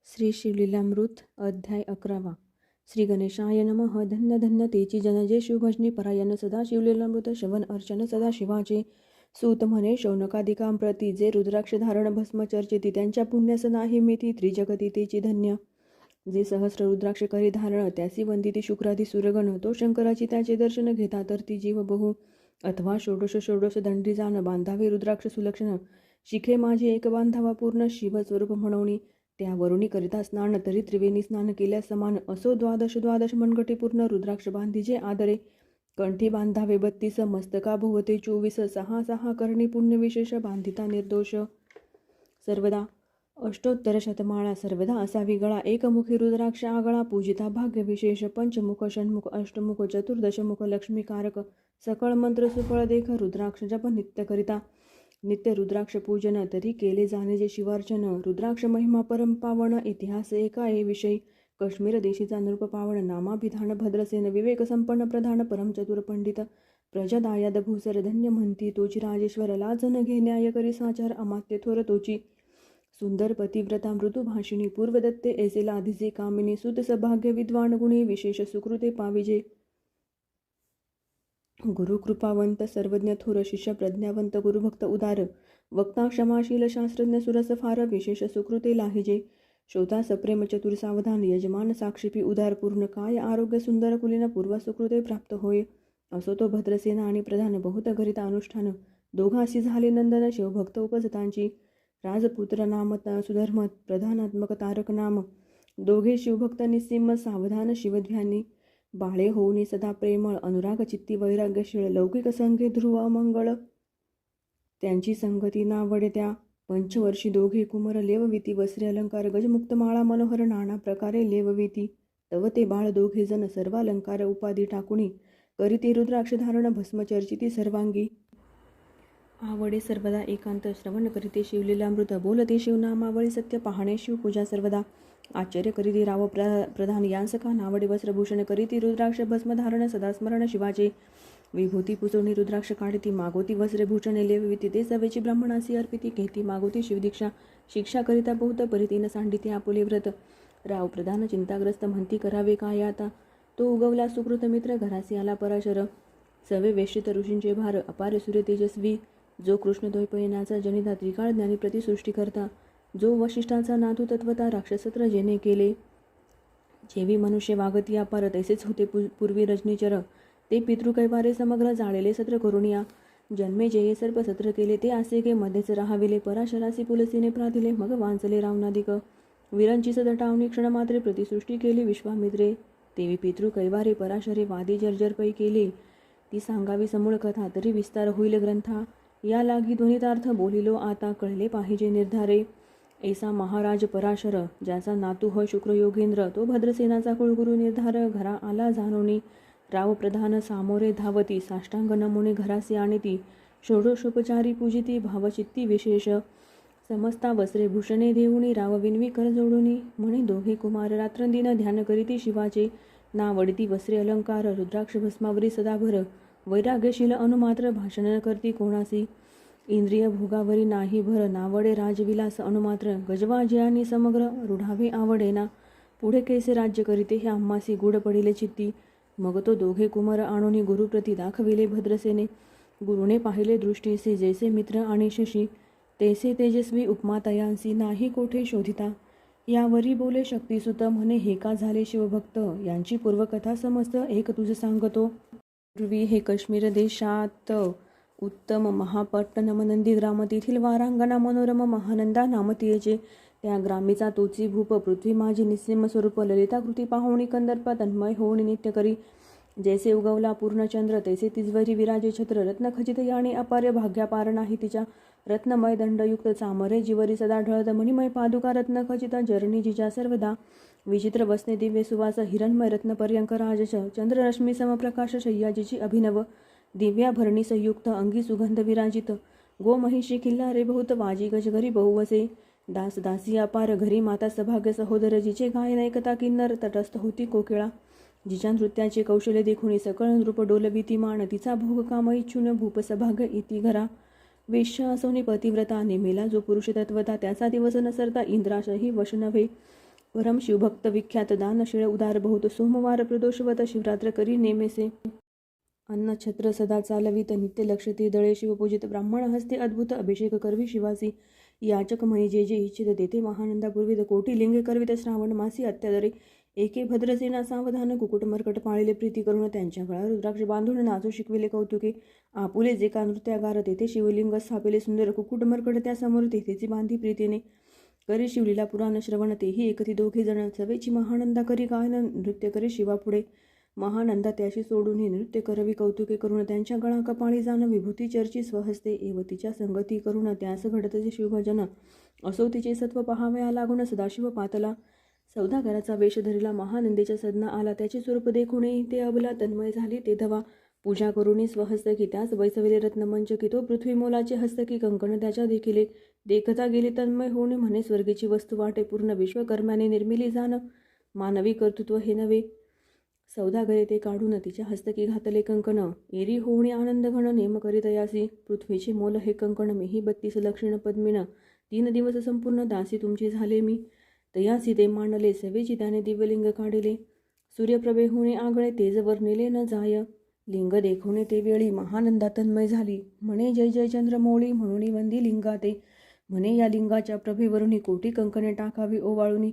श्री शिवलीलामृत अध्याय 11. श्री गणेशाय नमः. धन्य धन्य तेची जनजे शिवभजनी परायण सदा शिवलीलामृत श्रवण अर्चन सदा शिवाचे. सूत म्हणे शौनकादिकां प्रती जे रुद्राक्ष धारण भस्म चर्चिती त्यांच्या पुण्यस नाही मिती त्रिजगती तेची धन्य. जे सहस्र रुद्राक्ष करी धारण त्यासी वंदिती शुक्रादी सुरगण तो शंकराची त्याचे दर्शन घेता तर ती जीव बहु. अथवा षोडश षोडश दंडी जाण बांधावे रुद्राक्ष सुलक्षण शिखे माझे एक बांधावा पूर्ण शिव स्वरूप म्हणून त्या वरुणी करिता स्नान तरी त्रिवेणी स्नान केल्यास समान असो द्वादश द्वादश मनगटी पूर्ण रुद्राक्ष बांधीजे आदरे. कंठी बांधावे 32 मस्तका भोवते 24 सहा सहा करणी पुण्य विशेष बांधिता निर्दोष. सर्वदा अष्टोत्तर शतमाळा सर्वदा असावी गळा एकमुखी रुद्राक्ष आगळा पूजिता भाग्य विशेष पंचमुख षण्मुख अष्टमुख चतुर्दशमुख लक्ष्मीकारक सकळ मंत्र सुफळ देख रुद्राक्ष जप नित्य करिता. नित्य रुद्राक्ष पूजन तरी केले जाणे जे शिवार्चन. रुद्राक्ष महिमा परम पावन इतिहास एका विषयी काश्मीर देशीचा नृप पावन नामाभिधान भद्रसेन विवेक संपन्न प्रधान परम चतुर पंडित प्रजादायाद भूसर धन्य म्हणती तोची राजेश्वर लाज न घे न्याय करी साचार अमात्य थोर तोची. सुंदर पतिव्रता मृदुभाषिणी पूर्वदत्ते ऐसे लाधिसे कामिनी सुत सभाग्य विद्वान गुणी विशेष सुकृते पाविजे. गुरु कृपावंत सर्वज्ञ थोर शिष्य प्रज्ञावंत गुरुभक्त उदार वक्ता क्षमाशील शास्त्रज्ञ सुरस फार विशेष सुकृते लाहिजे. श्रोता सप्रेम चतुर सावधान यजमान साक्षीपी उदार पूर्ण काय आरोग्य सुंदर कुलीन पूर्व सुकृते प्राप्त होय. असो तो भद्रसेना आणि प्रधान बहुत गरिता अनुष्ठान दोघांशी झाले नंदन शिवभक्त उपजतांची. राजपुत्र नाम सुधर्म प्रधानात्मक तारक नाम दोघे शिवभक्त निस्सिम सावधान शिवध्यानी. बाळे होऊनी सदा प्रेमळ अनुराग चित्ती वैराग्यशीळ लौकिक संगे ध्रुव अमंगळ त्यांची संगती नावडे त्या. पंचवर्षी दोघे कुमर लेवविती वस्त्रे अलंकार गजमुक्त माळा मनोहर नाना प्रकारे लेवविती. तव ते बाळ दोघे जण सर्वालंकार उपाधी टाकुणी करीती रुद्राक्ष धारण भस्म चर्चिती सर्वांगी. आवडे सर्वदा एकांत श्रवण करीते शिवलीलामृत बोलते शिवनामावळी सत्य पाहणे शिवपूजा सर्वदा. आश्चर्य करीती राव प्रधान यांसका नावडे वस्त्रभूषण करीती रुद्राक्ष भस्म धारण सदा स्मरण शिवाचे. विभूती पुसवणी रुद्राक्ष काढती मागोती वस्त्रभूषणे लेवविती ते सवेची ब्राह्मणासी अर्पिती घेती मागोती शिवदीक्षा. शिक्षा करिता बहुत परितीन सांडिती आपुले व्रत. राव प्रधान चिंताग्रस्त म्हणती करावे काय आता. तो उगवला सुकृत मित्र घरासी आला पराशर. सवे वेशित ऋषींचे भार अपार सूर्य तेजस्वी जो कृष्ण द्वैपयनाचा जनिता त्रिकाळ ज्ञानी प्रतिसृष्टी करता. जो वशिष्ठाचा नातू तत्वता राक्षसत्र जेने केले जेवी मनुष्य वागती अपार तैसेच होते पूर्वी रजनीचर. ते पितृकैवारे समग्र जाळलेले सत्र करुणिया जन्मे जेये सर्प सत्र केले ते असे के मध्येच राहाविले पराशरासी पुलसीने प्राधिले मग वांचले रावणादिक. वीरांची सदटावणी क्षणमात्रे प्रतिसृष्टी केली विश्वामित्रे. तेवी पितृकैवारे पराशरे वादी जर्जरपै केले ती सांगावी समूळ कथा तरी विस्तार होईल ग्रंथा. या लागी ध्वनितार्थ बोलिलो आता कळले पाहिजे निर्धारे. ऐसा महाराज पराशर ज्याचा नातू होय शुक्र योगेंद्र तो भद्रसेनाचा कुळगुरु निर्धार घरा आला जाणोनी. राव प्रधान सामोरे धावती साष्टांग नमुने घरासी आणिती षोडशोपचारी पूजिती भावचित्ती विशेष. समस्ता वस्त्रे भूषणे देऊनी राव विनवी कर जोडुनी म्हणे दोघे कुमार रात्रंदिन ध्यान करीती शिवाचे. नावडती वस्त्रे अलंकार रुद्राक्ष भस्मावरी सदाभर वैराग्यशील अनुमात्र भाषण करती कोणासी. इंद्रिय भोगावरी नाही भर नावडे राजविलास अनुमात्र गजवा जयानी समग्र रूढावे आवडेना. पुढे कैसे राज्य करीते हे आम्हासी गूढ पडिले चित्ती. मग तो दोघे कुमार आणोनी गुरुप्रती दाखविले भद्रसेने. गुरुने पाहिले दृष्टीसे जैसे मित्र आणि शशी तैसे तेजस्वी उपमातयांसी नाही कोठे शोधिता. यावरी बोले शक्तिसुत म्हणे हे का झाले शिवभक्त यांची पूर्वकथा समस्त एक तुझ सांगतो. पूर्वी हे काश्मीर देशात उत्तम महापट्टणम नंदीग्राम तेथील वारांगणा मनोरम महानंदा नामतीयेचे. त्या ग्रामीचा तोची भूप पृथ्वी माझी निस्सिम स्वरूप ललिताकृती पाहुणी कंदर्प तन्मय होऊन नित्य करी. जैसे उगवला पूर्णचंद्र तैसे तिजवरी विराजे छत्र रत्नखचित याने अपार्य भाग्यापार नाही तिच्या. रत्नमय दंडयुक्त चामरे जिवरी सदा ढळत मणिमय पादुका रत्नखचित जरणी जिच्या सर्वदा. विचित्र वसने दिव्य सुवास हिरणमय रत्नपर्यंक राजश चंद्ररश्मी समप्रकाश शय्याजीची अभिनव. दिव्याभरणी संयुक्त अंगी सुगंध विराजित गोमहिषी किल्लारे बहुत वाजी गजघरी बहुवसे. दास दासी अपार घरी माता सभाग्य सहोदर जिचे गायन ऐकता किन्नर तटस्थ होती कोकिळा. जिच्या नृत्याचे कौशल्य देखुनी सकळ नृप डोलविती मान तिचा भोग काम इच्छुन भूप सभाग्य इति घरा. वेश्या असोनी पतिव्रता नेमेला जो पुरुष तत्वता त्याचा दिवस नसरता इंद्राशही वश नव्हे. परम शिवभक्त विख्यात दानशीळ उदार बहुत सोमवार प्रदोषवत शिवरात्र करी नेमेसे अन्न छत्र सदा चालवित नित्य लक्षती दळे शिवपूजित ब्राह्मण हस्ते अद्भुत अभिषेक करवी शिवासी याचक म्हणी जे जे इच्छित तेथे महानंदा पूर्वित कोटी लिंगे करवित श्रावण मासी अत्यादरे एके भद्रसेना सावधान कुकुट मरकट पाळिले प्रीती करून त्यांच्या गळा रुद्राक्ष बांधून नाचू शिकविले कौतुके आपुले जे का नृत्यागार तेथे शिवलिंग स्थापिले सुंदर कुकुट मरकट त्या समोर तेथेची बांधी प्रीतीने करी शिवलीला पुराण श्रवण तेही एकती दोघे जण सवेची महानंदा करी गायन नृत्य करी शिवापुढे महानंदा त्याशी सोडून नृत्य करवी कौतुके करून त्यांच्या गळा कपाळी जाण विभूती चर्ची स्वहस्ते एवतीच्या संगती करून त्यास घडतचे शिवभजन असो तिचे सत्व पहावया लागून सदाशिव पातला सौदागराचा वेश धरिला महानंदेच्या सदना आला त्याचे स्वरूप देखुणे ते अबला तन्मय झाली ते धवा पूजा करुणी स्वहस्तकी त्यास बैसविले रत्नमंच की तो पृथ्वी मोलाचे हस्तकी कंकण त्याच्या देखिले देखता गेले तन्मय होणे म्हणे स्वर्गीची वस्तू वाटे पूर्ण विश्वकर्म्याने निर्मिली जाण मानवी कर्तृत्व हे नव्हे सौदागरे ते काढून तिच्या हस्तकी घातले कंकण एरी होणे आनंद घन नेम करीतयासी पृथ्वीचे मोल हे कंकण मीही 32 लक्षण पद्मिन 3 दिवस संपूर्ण दासी तुमची झाले मी तयासी ते मांडले सवेची त्याने दिव्यलिंग काढिले सूर्यप्रभे होणे आगळे तेज वर्णिले न जाय लिंग देखवणे ते वेळी महानंदा तन्मय झाली म्हणे जय जय चंद्रमौळी म्हणून वंदी लिंगा ते म्हणे या लिंगाच्या प्रभेवरुनी कोटी कंकणे टाकावी ओवाळुनी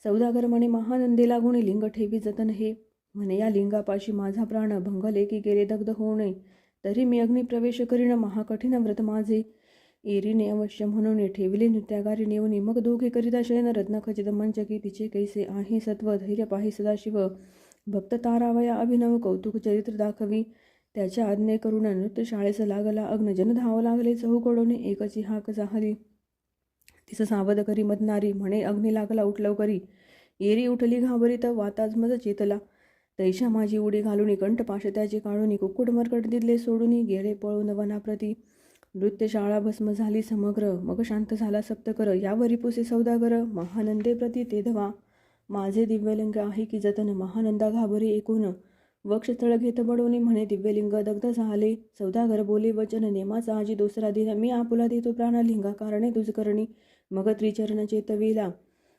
सौदागर म्हणे महानंदे लागुणी लिंग ठेवी जतन हे म्हणे या लिंगापाशी माझा प्राण भंगले की गेले दग्ध होणे तरी मी अग्निप्रवेश करीन महाकठीण व्रत माझे एरीने अवश्य म्हणून ठेविले नृत्यागारी नेवनी मग दोघे करिता शयन रत्न खचित मंचकी तिचे कैसे आहे सत्व धैर्य पाही सदाशिव भक्त तारावया अभिनव कौतुक चरित्र दाखवी त्याच्या आज्ञे करून नृत्य शाळेस लागला अग्नजन धाव लागले चहूकडोने एकची हाक जाहली तिस सावध करी मदनारी म्हणे अग्नी लागला उठलव करी एरी उठली घाबरीत वाताज मज चेतला तैशा माझी उडी घालूनी कंठपाश त्याची काढूनी कुक्कुट मरकट दिले सोडूनी गेले पळून वनाप्रती नृत्यशाळा भस्म झाली समग्र मग शांत झाला सप्तकर यावरी पुसे सौदागर महानंदे प्रती ते धवा माझे दिव्यलिंग आहे की जतन महानंदा घाबरी एकूण वक्षस्थळ घेत बडवणे म्हणे दिव्यलिंग दग्ध झाले सौदागर बोले वचन नेमाचा आजी दुसरा दिन मी आपुला देतो प्राणलिंगा कारणे तुझ करणी मग त्रिचरण चेतविला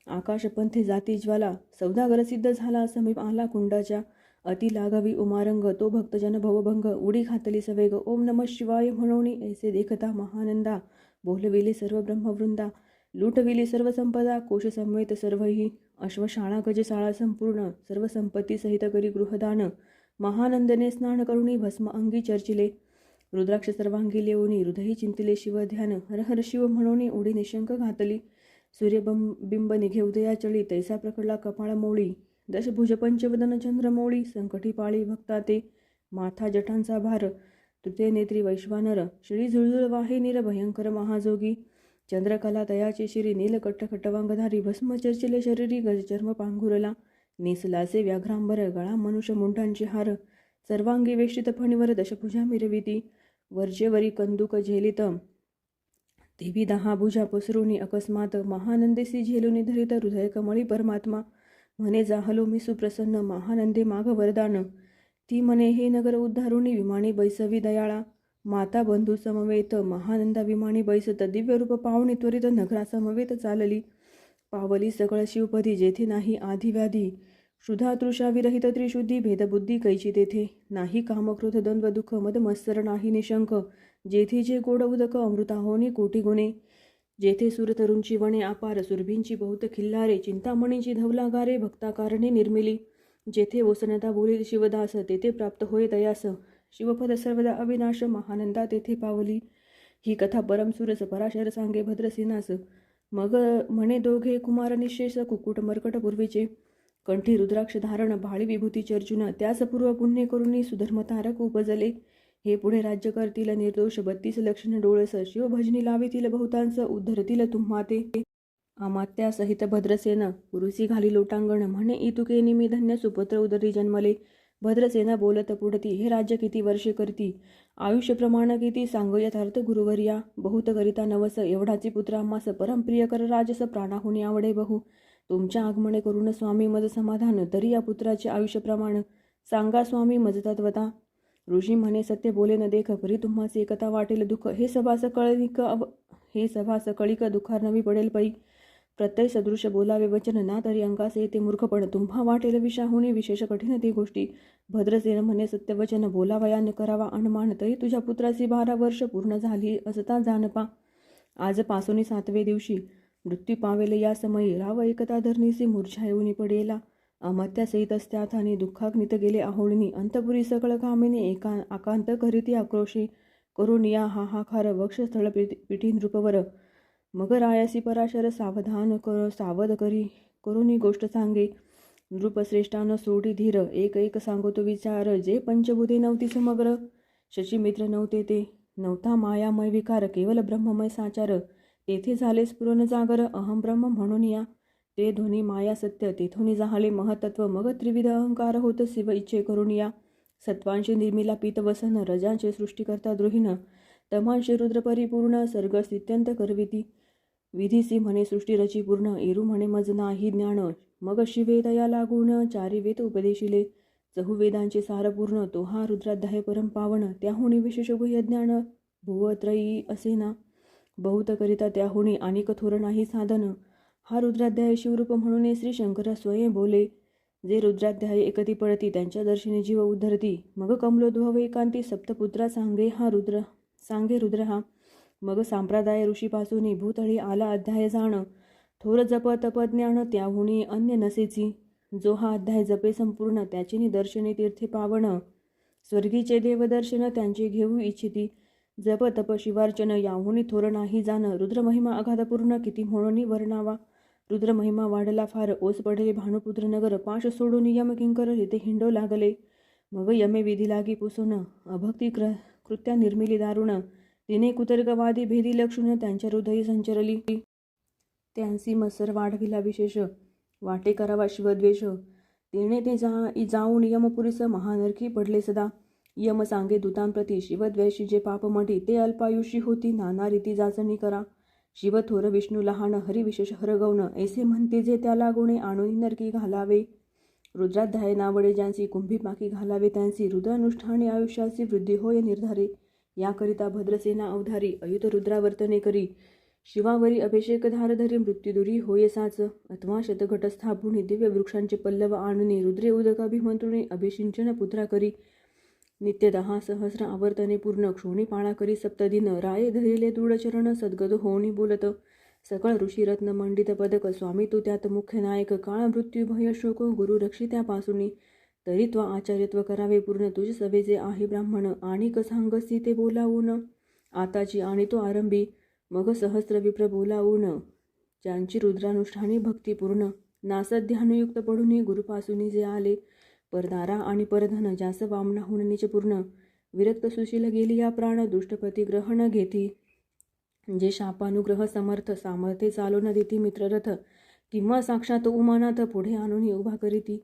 आकाशपंथे जाती ज्वाला सौदागर सिद्ध झाला समीप आला कुंडाच्या अति लागवी उमारंग तो भक्तजन भवभंग उडी घातली सवेग ओम नमः शिवाय म्हणोनी ऐसे देखता महानंदा बोलविले सर्व ब्रह्मवृंदा लुटविली सर्व संपदा कोश समवेत सर्वही अश्वशाळा गजशाळा संपूर्ण सर्व संपत्ती सहित करी गृहदान महानंदने स्नान करुणी भस्म अंगी चर्चिले रुद्राक्ष सर्वांगी लेवनी हृदयी चिंतिले शिवध्यान हर हर शिव म्हणोनी उडी निशंक घातली सूर्यबिंब निघे उदया चळी तैसा प्रकडला कपाळ मोळी दशभुज पंचवदन चंद्रमौळी संकटी पाळी भक्ता ते माथा जटांचा भार तृतीय नेत्री वैश्वानर श्री झुळझुळ वाहे निर भयंकर महाजोगी चंद्रकला तयाचे शिरी नीलकट्ट खट्टवांगधारी भस्म चर्चिले शरीरी गजचर्म पांघुरला नेसलासे व्याघ्रांबर गळा मनुष्य मुंडांचे हार सर्वांगी वेष्टित फणीवर दशभुजा मिरविती वर्जेवरी कंदुक झेलित देवी 10 भुजा पसरुनी अकस्मात महानंदेसी झेलुनी धरित हृदय कमळी परमात्मा म्हणे जाहलो मी सुप्रसन्न महानंदे माघ वरदान ती म्हणे हे नगर उद्धारुणी विमानी बैसवी दयाळा माता बंधू समवेत महानंदा विमानी बैसत दिव्य रूप पावणी त्वरित नगरा समवेत चालली पावली सकळ शिवपदी जेथे नाही आधी व्याधी क्षुधा तृषा विरहित त्रिशुद्धी भेदबुद्धी कैची तेथे नाही कामक्रोध द्वंद्व दुःख मद मत्सर नाही निशंक जेथे जे गोड उदक अमृताहोनी कोटी गुणे जेथे सुरतरुंची वणे अपार सुरभींची बहुत खिल्लारे चिंतामणींची धवलागारे भक्ताकारणे निर्मिली जेथे ओसनता बोलील शिवदास तेथे प्राप्त होय तयास शिवपद सर्वदा अविनाश महानंदा तेथे पावली ही कथा परमसुरस पराशर सांगे भद्रसेनास मग म्हणे दोघे कुमार निशेष कुक्कुट मरकट पूर्वीचे कंठी रुद्राक्ष धारण भाळी विभूती चर्चुन त्यास पूर्व पुण्य करुणी सुधर्मतारक उपजले हे पुढे राज्य करतील निर्दोष 32 लक्षण डोळस शिवभजनी लावितील बहुतांस उद्धरतील तुम्हाते अमात्यासहित भद्रसेन पुरुषी घाली लोटांगण म्हणे इतुके निमी धन्य सुपुत्र उदरी जन्मले भद्रसेना बोलत पुढती हे राज्य किती वर्षे करती आयुष्य प्रमाण किती सांग यथार्थ गुरुवर्या बहुत करिता नवस एवढाची पुत्र आम्हास परमप्रिय कर राजस प्राणाहुनी आवडे बहु तुमच्या आगमने करून स्वामी मज समाधान तरी या पुत्राचे आयुष्य प्रमाण सांगा स्वामी मज तत्वता ऋषी म्हणे सत्य बोले न देख परी तुम्हास एकता वाटेल दुःख हे सभा सकळिक दुखार नवी पडेल पै प्रत्यय सदृश बोलावे वचन ना तरी अंकास येते मूर्खपण. तुम्हा वाटेल विषाहुनी विशेष कठीण ती गोष्टी. भद्रसेन म्हणे सत्यवचन बोलावयान करावा अनुमान. तरी तुझ्या पुत्राची 12 वर्ष पूर्ण झाली असता जानपा. आजपासून 7वे दिवशी मृत्यू पावेल या समयी राव एकता धरणीसी मूर्छा येऊनी पडेला. अमत्या सहित त्याथानी दुःखाग्नित गेले आहोळणी. अंतपुरी सकळ कामिनी आकांत करीती आक्रोशी करून या हाहाकार वक्षस्थळ पिठी नृपवर. मग रायासी पराशर सावध करी करुनी गोष्ट सांगे. नृपश्रेष्ठान सोडी धीर एक एक सांगतो विचार. जे पंचभूते नव्हती समग्र शशीमित्र नव्हते ते. नव्हता मायामय विकार केवळ ब्रह्ममय साचार. तेथे झाले स्फुरण जागर अहम ब्रह्म म्हणून या. ते ध्वनी माया सत्य तेथून जाहले महतत्व. मग त्रिविध अहंकार होत शिव इच्छे करून या. सत्वांशी निर्मिला पीतवसन रजांचे सृष्टीकर्ता द्रोहीन. तमांशी रुद्र परिपूर्ण सर्ग स्थित्यंत करविती. विधीसी म्हणे सृष्टी रची पूर्ण एरू म्हणे मज नाही ज्ञान. मग शिवे दया लागून चारी वेद उपदेशिले. चहुवेदांचे सार पूर्ण तो हा रुद्राध्याय परम पावन. त्याहुनी विशेष गुह्य ज्ञान भुवत्रयी असेना. बहुत करिता त्याहुनी आणि कठोर नाही साधन. हा रुद्राध्याय शिवरूप म्हणून श्री शंकर स्वयं बोले. जे रुद्राध्याय एकती पडती त्यांच्या दर्शनी जीव उद्धरती. मग कमलोद्भव एकांती सप्तपुत्रा सांगे रुद्र हा. मग संप्रदाय ऋषीपासून भूतळी आला अध्याय जाण. थोर जप तप ज्ञान त्याहुनी अन्य नसेची. जो हा अध्याय जपे संपूर्ण त्याचे निदर्शने तीर्थे पावन. स्वर्गीचे देवदर्शन त्यांचे घेऊ इच्छिती. जप तप शिवार्चन याहुनी थोर नाही जाण. रुद्रमहिमा अगाधपूर्ण किती म्हणून वर्णावा. रुद्रमहिमा वाढला फार ओस पडले भानुपुत्र नगर. पाश सोडून यम किंकर तिथे हिंडो लागले. मग यमे विधी लागी पुसून अभक्ती कृत्या निर्मिली दारुण. तिने कुतर्कवादी भेदी लक्षून त्यांच्या हृदयी संचरली. त्यांसी मत्सर वाढविला विशेष वाटे करावा शिवद्वेष. तिने ते जाऊन यमपुरीस महानरकी पडले सदा. यम सांगे दूतांप्रती शिवद्वेषी जे पाप मटी. ते अल्पायुषी होती नाना रीती जाचणी करा. शिव थोर विष्णू लहान हरी विशेष हरगौन. ऐसे म्हणते जे त्याला गुणे आणून नरकी घालावे. रुद्राध्याय नावडे ज्यांची कुंभी पाकी घालावे त्यांची. रुद्रानुष्ठाने आयुष्याची वृद्धी होय निर्धारी. याकरिता भद्रसेना अवधारी अयुत रुद्रावर्तने करी. शिवावरी अभिषेक धार धरी मृत्युदुरी होय साच. अथवा शतघट स्थापुनी दिव्य वृक्षांचे पल्लव आणुनी. रुद्रे उदकाभिमंत्रुणी अभिषिंचन पुत्रा करी. नित्य 10 सहस्र आवर्तने पूर्ण क्षोणी पाळा करी सप्तदिन. राये धरिले दृढ चरण सद्गत होणी बोलत. सकळ ऋषी रत्न मंडित पदक स्वामी तू त्यात मुख्य नायक. काळ मृत्यू भय शोक गुरु रक्षी त्यापासूनी. तरी त्वा आचार्यत्व करावे पूर्ण तुझ सवेचे आहे ब्राह्मण. आणिक सांगसी ते बोलावून आताची आणि तो आरंभी. मग सहस्र विप्र बोलावून ज्यांची रुद्रानुष्ठानी भक्ती पूर्ण. नासध्यानुयुक्त पडून गुरुपासूनी जे आले. परदारा आणि परधन ज्यास वामनाहून निचपूर्ण. विरक्त सुशील गेली या प्राण दुष्टपती ग्रहण घेती. जे शापानुग्रह समर्थ सामर्थ्ये चालो न देती मित्ररथ. किंवा साक्षात उमानाथ पुढे आणून उभा करीती.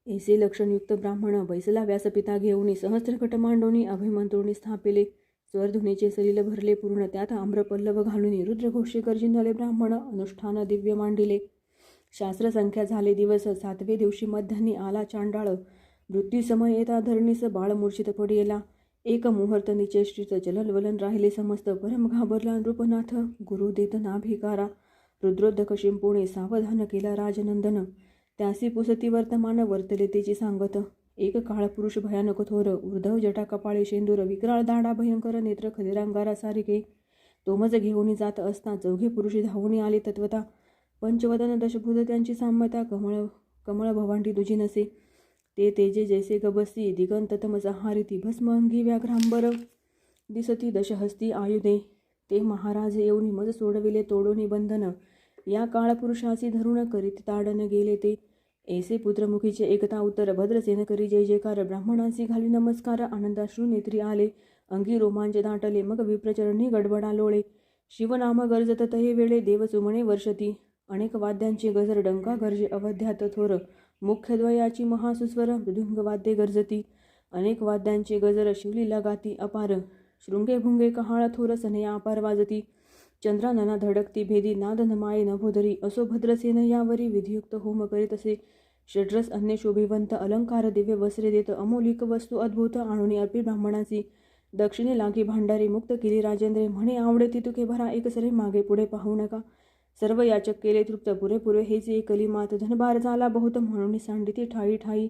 ऐसे लक्षणयुक्त ब्राह्मण बैसला व्यासपिता घेऊनी. सहस्रकट मांडोनी अभिमंत्रोनी स्थापिले. स्वरधुनीचे सलिल भरले पूर्ण त्यात आम्रपल्लव घालूनी. रुद्रघोषे गर्जिंदले ब्राह्मण अनुष्ठान दिव्य मांडिले. शास्त्रसंख्या झाले दिवस 7वे दिवशी मध्यान्ही आला चांडाळ. मृत्यू समय येता धरणीस बाळ मूर्छित पडेला. एक मुहूर्त निचेष्टित चलनवलन राहिले समस्त. परम घाबरला नृपनाथ गुरु देत नाभिकारा. रुद्रोद्धक शिंपोणे सावधान केला राजनंदन. त्यासी पुसती वर्तमान वर्तले तेची सांगत. एक काळ पुरुष भयानक थोर ऊर्ध्व जटा कपाळे शेंदूर. विक्राळ दाडा भयंकर नेत्र खदिरांगारा सारिके. तोमज घेऊन जात असता 4घे पुरुष धावून आले तत्वता. पंचवदन दशभुज त्यांची साम्यता. कमळ भवांडी तुझी नसे. ते तेजे जैसे गबसी दिगंत तमसहारिती. भस्म अंगी व्याघ्रांबर दिसती दशहस्ती आयुधे. ते महाराज येऊनी मज सोडविले तोडोनी बंधन. या काळपुरुषासी धरून करीत ताडन गेले ते. ऐसे पुत्रमुखीचे एकता उत्तर भद्रसेन करी जय जयकार. ब्राह्मणांसी घाली नमस्कार आनंदाश्रू नेत्री आले. अंगी रोमांच दाटले मग विप्रचरणी गडबडा लोळे. शिवनाम गर्जत तये वेळे देव चुमणे वर्षती. अनेक वाद्यांचे गजर डंका गर्जे अवध्यात थोर. मुख्यद्वयाची महासुस्वर मृदुंग वाद्ये गर्जती. अनेक वाद्यांचे गजर शिवलीला गाती अपार. शृंगे भुंगे कहाळ थोर सनया अपार वाजती. चंद्रानना धडकती भेदी नाद नमाये नभोदरी. असो भद्रसेन यावरी विधियुक्त होम करीत असे. षड्रस अन्य शोभिवंत अलंकार दिव्य वस्त्रे देत. अमोलिक वस्तू अद्भुत आणून अर्पी ब्राह्मणाची. दक्षिणे लागी भांडारी मुक्त केली राजेंद्रे. म्हणे आवडे ती तुके भरा एकसरे मागे पुढे पाहू नका. सर्व याचक केले तृप्त पुरेपुरे हेच एकली मात धनभार झाला बहुत म्हणून सांडिती ठाई ठाई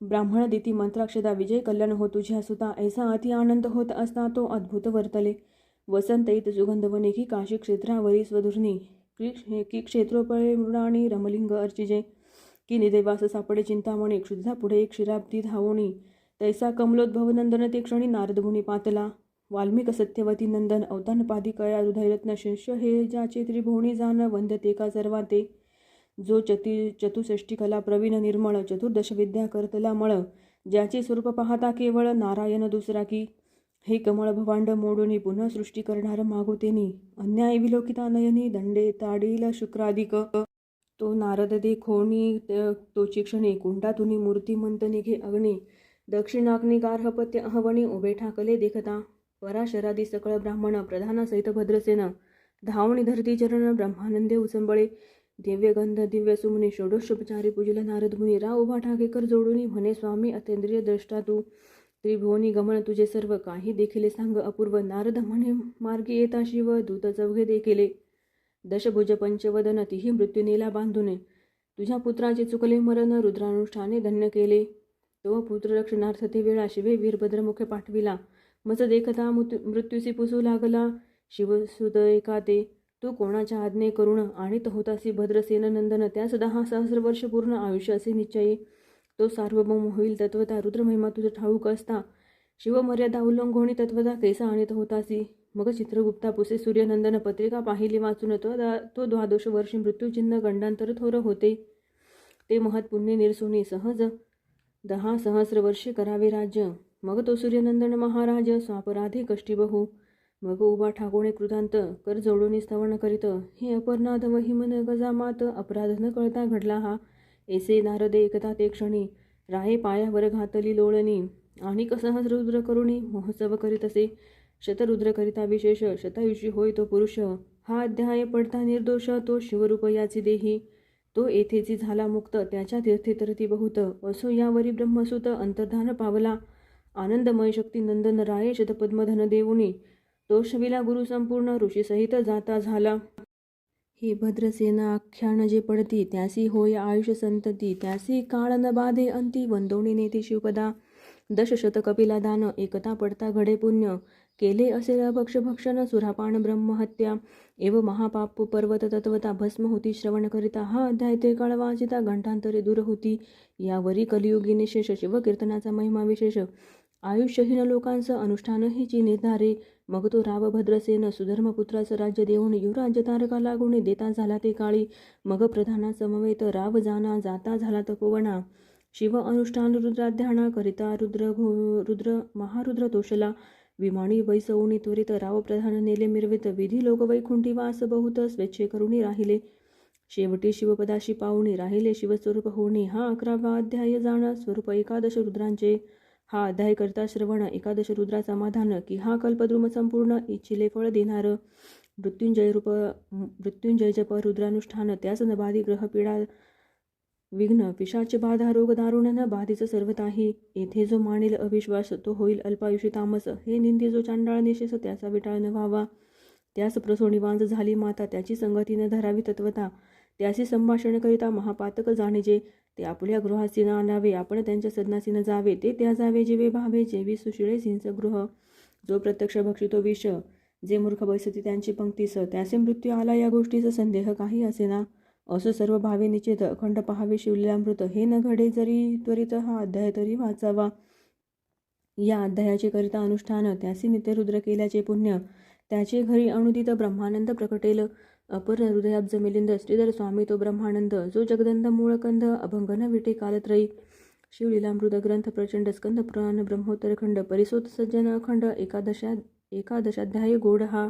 ब्राह्मण दिती मंत्राक्षदा विजय कल्याण हो तुझ्या सुता ऐसा अति आनंद होत असता तो अद्भुत वर्तले वसंत इत सुगंध वने की काशी क्षेत्रावरी स्वधुर्नी की क्षेत्रोपळे मृडाणी रमलिंग अर्चिजे की निदेवास सापडे चिंतामणी क्षुद्धा पुढे क्षीराब्दी धावोणी तैसा कमलोद्भव नंदन ते क्षणी नारदमुनी पातला वाल्मिक सत्यवती नंदन अवतान पादिकया हृदयरत्न शिष्य हे ज्याचे त्रिभुवनी जाण वंद्यते का सर्वाते जो चतुष्षष्टी कला प्रवीण निर्मळ चतुर्दश विद्या करतला मळ ज्याचे स्वरूप पाहता केवळ नारायण दुसरा की हे कमळ भवांड मोडूनी पुन्हा सृष्टी करणार मागोतेनी अन्याय विलोकिता नयनी दंडे ताडील शुक्रादिक तो नारद देखोनी तोची क्षणी कुंडातुनी मूर्तिमंत निघे अग्नी दक्षिणाग्नी गार्हपत्य अहवणी उभे ठाकले देखता पराशरादी सकळ ब्राह्मण प्रधान सहित भद्रसेन धावणी धरती चरण ब्रह्मानंदे उचंबळे दिव्यगंध दिव्य सुमने षोडशोपचारी पूजिल नारद मुनी रा उभा ठाकेकर जोडूनी म्हणे स्वामी अतेंद्रिय द्रष्टा तू त्रिभुवनी गमन तुझे सर्व काही देखिले सांग अपूर्व नारद म्हणे मार्गी येता शिव दूत चौघे देखिले दशभुज पंचवदन तिही मृत्यू नेला बांधूने तुझ्या पुत्राचे चुकले मरण रुद्रानुष्ठाने धन्य केले तो पुत्र रक्षणार्थ ते वेळा शिवे वीरभद्र मुखे पाठविला मज देखता मृत्यूसी पुसू लागला शिवसुत एका ते तू कोणाच्या आज्ञे करुण आणीत होतासी भद्रसेन नंदन त्यास 10 सहस्र वर्ष पूर्ण आयुष्य असे निश्चयी तो सार्वभौम होईल तत्वता रुद्रमहिमा तुझं ठाऊक असता शिवमर्यादा उल्लंघोणी तत्वता कैसा आणीत होतासी मग चित्रगुप्ता पुसे सूर्यनंदन पत्रिका पाहिली वाचून तो 12 वर्षी मृत्यूचिन्ह गंडांतर थोर होते ते महत्पुण्य निरसुनी सहज 10 सहस्र वर्षे करावे राज्य मग तो सूर्यनंदन महाराज स्वापराधे कष्टी बहु मग उभा ठाकोणे कृतांत कर जोडून स्तवन करीत हे अपर्णाध महिमन गजामात अपराध न कळता घडला हा ऐसे नारदे एकता ते क्षणी राये पायावर घातली लोळणी आणि सहज रुद्र करुणी महोत्सव करीत असे शतरुद्र करिता विशेष शतायुषी होय तो पुरुष हा अध्याय पडता निर्दोष तो शिवरूप याची देही तो येथेची झाला मुक्त त्याच्या तीर्थे तरती बहुत असो यावरी ब्रह्मसुत अंतर्धान पावला आनंदमय शक्ती नंदन राये शतपद्मधन देऊनी तो शविला गुरु संपूर्ण ऋषीसहित जाता झाला हे भद्रसेना आख्यान जे पडती त्यासी होय आयुष संतती त्यासी काळ न बाधे अंती वंदोणी नेती शिवपदा दशशत कपिला दान एकता पडता घडे पुण्य केले असेल भक्षण सुरापान ब्रह्महत्या एव महापाप पर्वत तत्वता भस्म होती श्रवण करिता हा अध्याय ते काळ वाचिता घंटांतरे दूर होती यावरी कलियुगी निशेष शिवकीर्तनाचा महिमा विशेष आयुष्यहीन लोकांचं अनुष्ठान हिची निर्धारे मग तो राव भद्रसेन सुधर्मपुत्राचं राज्य देऊन युवराज्य तारका लागून देता झाला ते काळी मग प्रधाना समवेत राव जाना जाता झाला तपोवना शिव अनुष्ठान रुद्राध्याना करिता रुद्र महारुद्र तोषला विमानी वैसवणी त्वरित राव प्रधान नेले मिरवित विधी लोक वैकुंठी वास बहुत स्वेच्छे करुणी राहिले शेवटी शिवपदाशी पाहुणी राहिले शिवस्वरूप होणी हा 11वा अध्याय जाणा स्वरूप 11 रुद्रांचे हा अध्याय करता श्रवण 11 रुद्रा समाधान की हा कल्पद्रुम संपूर्ण इच्छिले फळ देणार मृत्युंजय जप रुद्रानुष्ठान त्यास न बाधी ग्रह पीडा विघ्न पिशाच बाधा रोग दारुण न बाधीच सर्वताही येथे जो मानेल अविश्वास तो होईल अल्पायुषी तामस हे निंदी जो चांडाळ निशेष त्याचा विटाळ न व्हावा त्यास प्रसोणी वांज झाली माता त्याची संगती न धरावी तत्वता त्याशी संभाषण करिता महापातक जाणीजे ते आपल्या गृहासी न आणावे आपण त्यांच्या सदनासी न जावे ते त्या जावे जेवे भावे जेवी सुशिळे हिंसगृह जो प्रत्यक्ष भक्षितो विष जे मूर्ख बैसती त्यांची पंक्तीस त्याचे मृत्यू आला या गोष्टीचा संदेह काही असेना असो सर्व भावे निश्चित अखंड पहावे शिवलीलामृत हे न घडे जरी त्वरित हा अध्याय तरी वाचावा या अध्यायाचे करिता अनुष्ठान त्यासी नित्यरुद्र केल्याचे पुण्य त्याचे घरी अनुदित ब्रह्मानंद प्रकटेल अपर हृदयाब्ज मिलिंद श्रीधर स्वामी तो ब्रह्मानंद जो जगदंद मूळकंद अभंगन विटे कालत्रयी शिवलीलामृत ग्रंथ प्रचंड स्कंद पुराण ब्रह्मोत्तरखंड परिसोत सज्जन अखंड एकादशाध्याय गोड हा